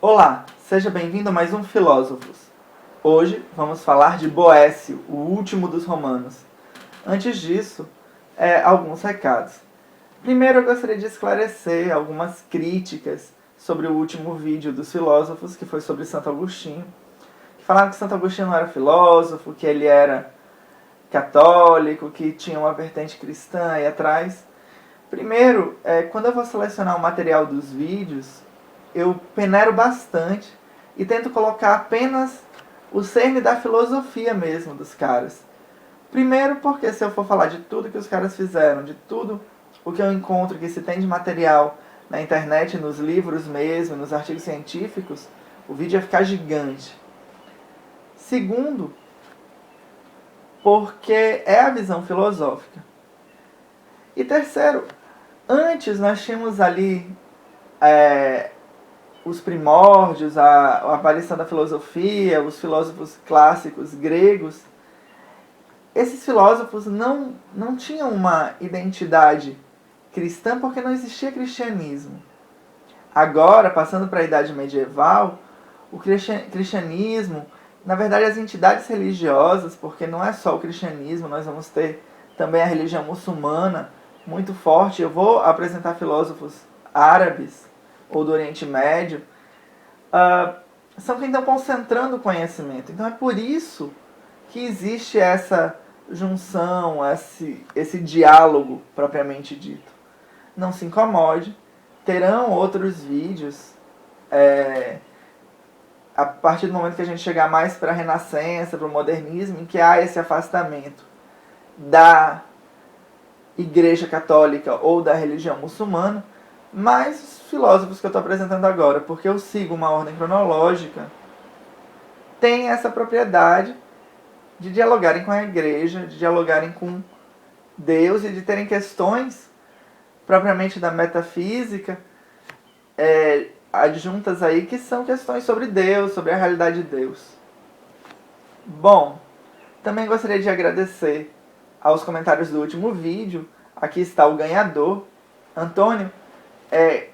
Olá, seja bem-vindo a mais um Filósofos. Hoje vamos falar de Boécio, o último dos romanos. Antes disso, alguns recados. Primeiro, eu gostaria de esclarecer algumas críticas sobre o último vídeo dos filósofos, que foi sobre Santo Agostinho. Que falaram que Santo Agostinho não era filósofo, que ele era católico, que tinha uma vertente cristã aí atrás. Primeiro, quando eu vou selecionar o material dos vídeos, eu peneiro bastante e tento colocar apenas o cerne da filosofia mesmo dos caras. Primeiro porque se eu for falar de tudo que os caras fizeram, de tudo o que eu encontro que se tem de material na internet, nos livros mesmo, nos artigos científicos, o vídeo ia ficar gigante. Segundo, porque é a visão filosófica. E terceiro, antes nós tínhamos ali os primórdios, a aparição da filosofia, os filósofos clássicos gregos. Esses filósofos não tinham uma identidade cristã porque não existia cristianismo. Agora, passando para a Idade Medieval, o cristianismo, na verdade as entidades religiosas, porque não é só o cristianismo, nós vamos ter também a religião muçulmana muito forte. Eu vou apresentar filósofos árabes ou do Oriente Médio, são quem estão concentrando o conhecimento. Então é por isso que existe essa junção, esse diálogo propriamente dito. Não se incomode, terão outros vídeos a partir do momento que a gente chegar mais para a Renascença, para o modernismo, em que há esse afastamento da Igreja Católica ou da religião muçulmana. Mas os filósofos que eu estou apresentando agora, porque eu sigo uma ordem cronológica, têm essa propriedade de dialogarem com a igreja, de dialogarem com Deus e de terem questões propriamente da metafísica adjuntas aí, que são questões sobre Deus, sobre a realidade de Deus. Bom, também gostaria de agradecer aos comentários do último vídeo. Aqui está o ganhador, Antônio.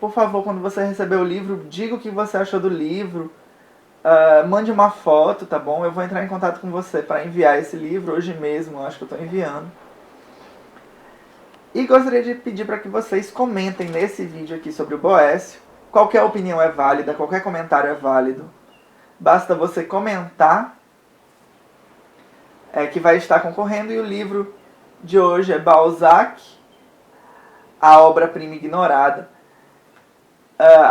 Por favor, quando você receber o livro, diga o que você achou do livro. Mande uma foto, tá bom? Eu vou entrar em contato com você para enviar esse livro hoje mesmo, acho que eu estou enviando. E gostaria de pedir para que vocês comentem nesse vídeo aqui sobre o Boécio. Qualquer opinião é válida, qualquer comentário é válido. Basta você comentar que vai estar concorrendo. E o livro de hoje é Balzac, a obra-prima ignorada.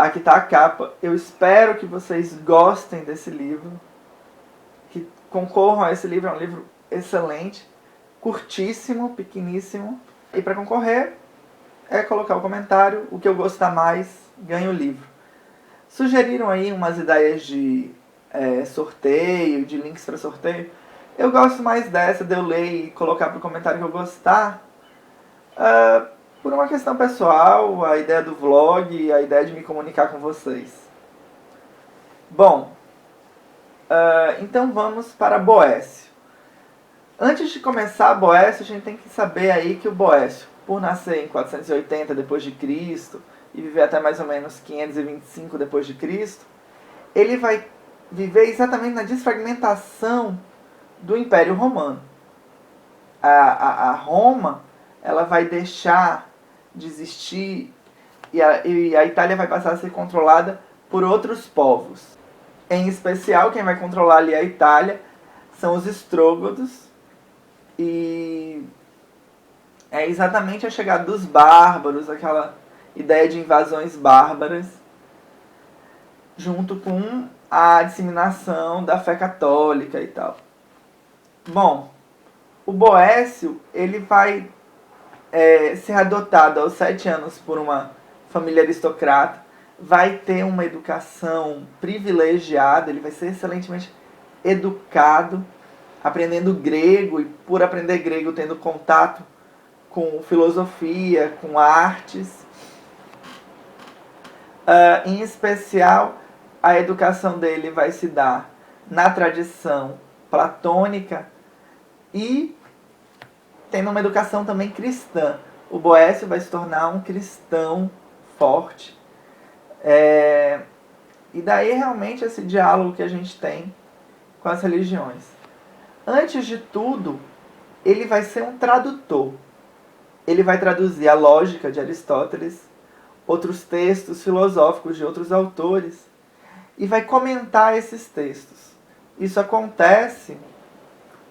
Aqui está a capa. Eu espero que vocês gostem desse livro, que concorram a esse livro. É um livro excelente, curtíssimo, pequeníssimo. E para concorrer, é colocar o comentário. O que eu gostar mais, ganha o livro. Sugeriram aí umas ideias de sorteio, de links para sorteio. Eu gosto mais dessa, de eu ler e colocar para o comentário que eu gostar. Por uma questão pessoal, a ideia do vlog, a ideia de me comunicar com vocês. Bom, então vamos para Boécio. Antes de começar Boécio, a gente tem que saber aí que o Boécio, por nascer em 480 d.C. e viver até mais ou menos 525 d.C., ele vai viver exatamente na desfragmentação do Império Romano. A Roma, ela vai deixar de existir e a Itália vai passar a ser controlada por outros povos. Em especial, quem vai controlar ali a Itália são os estrôgodos, e é exatamente a chegada dos bárbaros, aquela ideia de invasões bárbaras, junto com a disseminação da fé católica e tal. Bom, o Boécio, ele vai ser adotado aos 7 anos por uma família aristocrata, vai ter uma educação privilegiada, ele vai ser excelentemente educado, aprendendo grego, e por aprender grego tendo contato com filosofia, com artes. Em especial, a educação dele vai se dar na tradição platônica e tendo uma educação também cristã. O Boécio vai se tornar um cristão forte. E daí realmente esse diálogo que a gente tem com as religiões. Antes de tudo, ele vai ser um tradutor. Ele vai traduzir a lógica de Aristóteles, outros textos filosóficos de outros autores, e vai comentar esses textos. Isso acontece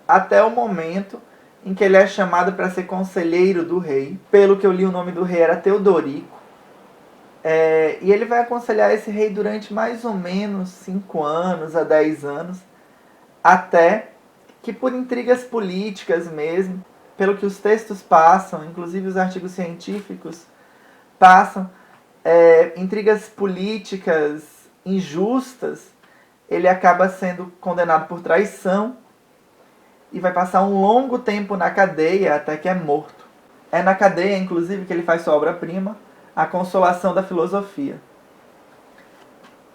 até o momento em que ele é chamado para ser conselheiro do rei. Pelo que eu li, o nome do rei era Teodorico. E ele vai aconselhar esse rei durante mais ou menos 5 anos a 10 anos, até que por intrigas políticas mesmo, pelo que os textos passam, inclusive os artigos científicos passam, intrigas políticas injustas, ele acaba sendo condenado por traição e vai passar um longo tempo na cadeia até que é morto. É na cadeia, inclusive, que ele faz sua obra-prima, A Consolação da Filosofia,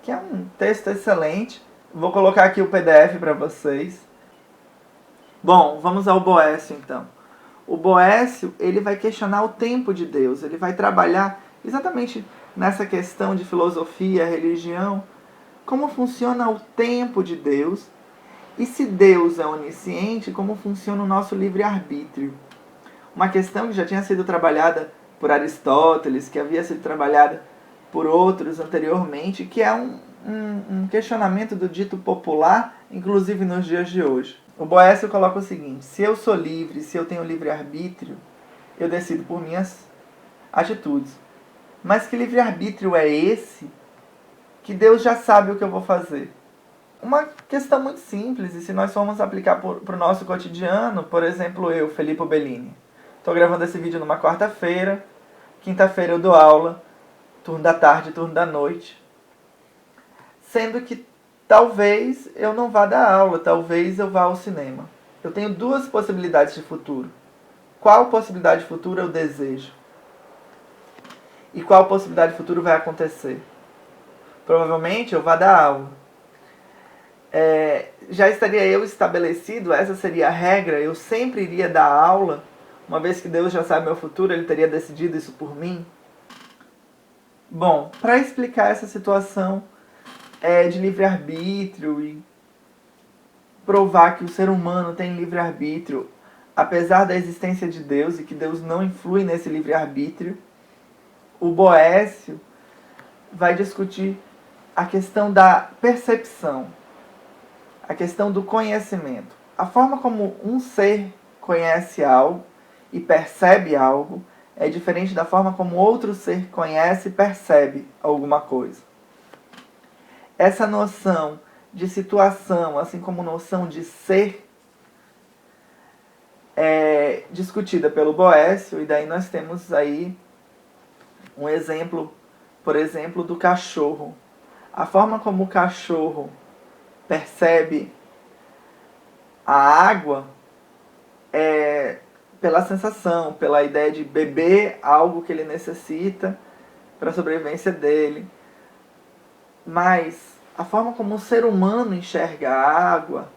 que é um texto excelente. Vou colocar aqui o PDF para vocês. Bom, vamos ao Boécio então. O Boécio, ele vai questionar o tempo de Deus, ele vai trabalhar exatamente nessa questão de filosofia, religião, como funciona o tempo de Deus, e se Deus é onisciente, como funciona o nosso livre-arbítrio. Uma questão que já tinha sido trabalhada por Aristóteles, que havia sido trabalhada por outros anteriormente, que é um questionamento do dito popular, inclusive nos dias de hoje. O Boécio coloca o seguinte: se eu sou livre, se eu tenho livre-arbítrio, eu decido por minhas atitudes. Mas que livre-arbítrio é esse que Deus já sabe o que eu vou fazer? Uma questão muito simples, e se nós formos aplicar para o nosso cotidiano, por exemplo, eu, Felipe Bellini, estou gravando esse vídeo numa quarta-feira, quinta-feira eu dou aula, turno da tarde, turno da noite, sendo que talvez eu não vá dar aula, talvez eu vá ao cinema. Eu tenho 2 possibilidades de futuro. Qual possibilidade de futuro eu desejo? E qual possibilidade de futuro vai acontecer? Provavelmente eu vá dar aula. Já estaria eu estabelecido, essa seria a regra, eu sempre iria dar aula, uma vez que Deus já sabe meu futuro, Ele teria decidido isso por mim? Bom, para explicar essa situação de livre-arbítrio e provar que o ser humano tem livre-arbítrio, apesar da existência de Deus e que Deus não influi nesse livre-arbítrio, o Boécio vai discutir a questão da percepção, a questão do conhecimento. A forma como um ser conhece algo e percebe algo é diferente da forma como outro ser conhece e percebe alguma coisa. Essa noção de situação, assim como noção de ser, é discutida pelo Boécio, e daí nós temos aí um exemplo, por exemplo, do cachorro. A forma como o cachorro percebe a água é pela sensação, pela ideia de beber algo que ele necessita para a sobrevivência dele. Mas a forma como o ser humano enxerga a água,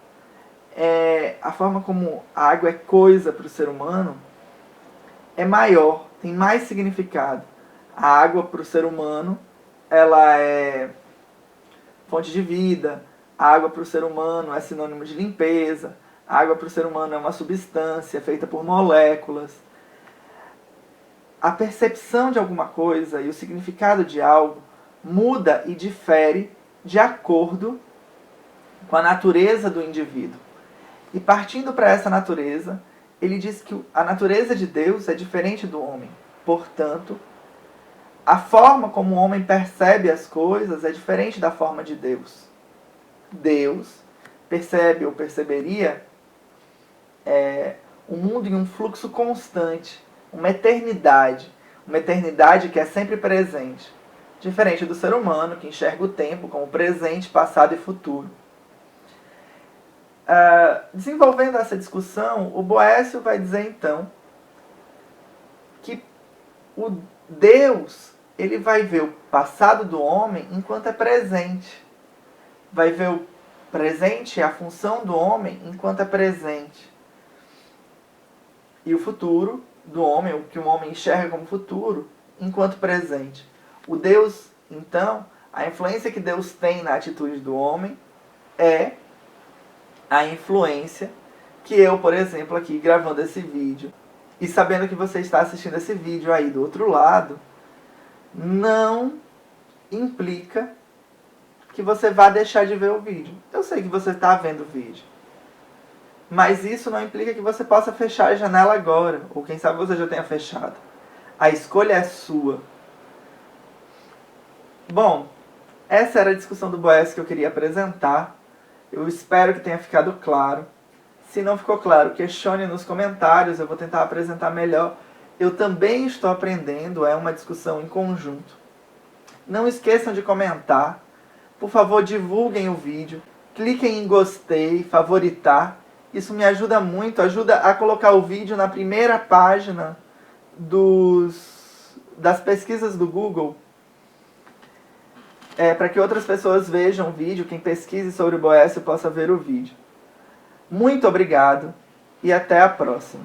a forma como a água é coisa para o ser humano, é maior, tem mais significado. A água para o ser humano, ela é fonte de vida. A água para o ser humano é sinônimo de limpeza. A água para o ser humano é uma substância feita por moléculas. A percepção de alguma coisa e o significado de algo muda e difere de acordo com a natureza do indivíduo. E partindo para essa natureza, ele diz que a natureza de Deus é diferente do homem. Portanto, a forma como o homem percebe as coisas é diferente da forma de Deus. Deus percebe ou perceberia o mundo em um fluxo constante, uma eternidade que é sempre presente, diferente do ser humano que enxerga o tempo como presente, passado e futuro. Desenvolvendo essa discussão, o Boécio vai dizer então que o Deus, ele vai ver o passado do homem enquanto é presente, vai ver o presente, a função do homem enquanto é presente, e o futuro do homem, o que o homem enxerga como futuro, enquanto presente. O Deus, então, A influência que Deus tem na atitude do homem é a influência que eu, por exemplo, aqui gravando esse vídeo e sabendo que você está assistindo esse vídeo aí do outro lado, não implica que você vá deixar de ver o vídeo. Eu sei que você está vendo o vídeo, mas isso não implica que você possa fechar a janela agora, ou quem sabe você já tenha fechado. A escolha é sua. Bom, essa era a discussão do Boécio que eu queria apresentar. Eu espero que tenha ficado claro. Se não ficou claro, questione nos comentários, eu vou tentar apresentar melhor. Eu também estou aprendendo, é uma discussão em conjunto. Não esqueçam de comentar. Por favor, divulguem o vídeo. Cliquem em gostei, favoritar. Isso me ajuda muito, ajuda a colocar o vídeo na primeira página das pesquisas do Google. Para que outras pessoas vejam o vídeo, quem pesquise sobre o Boécio possa ver o vídeo. Muito obrigado e até a próxima.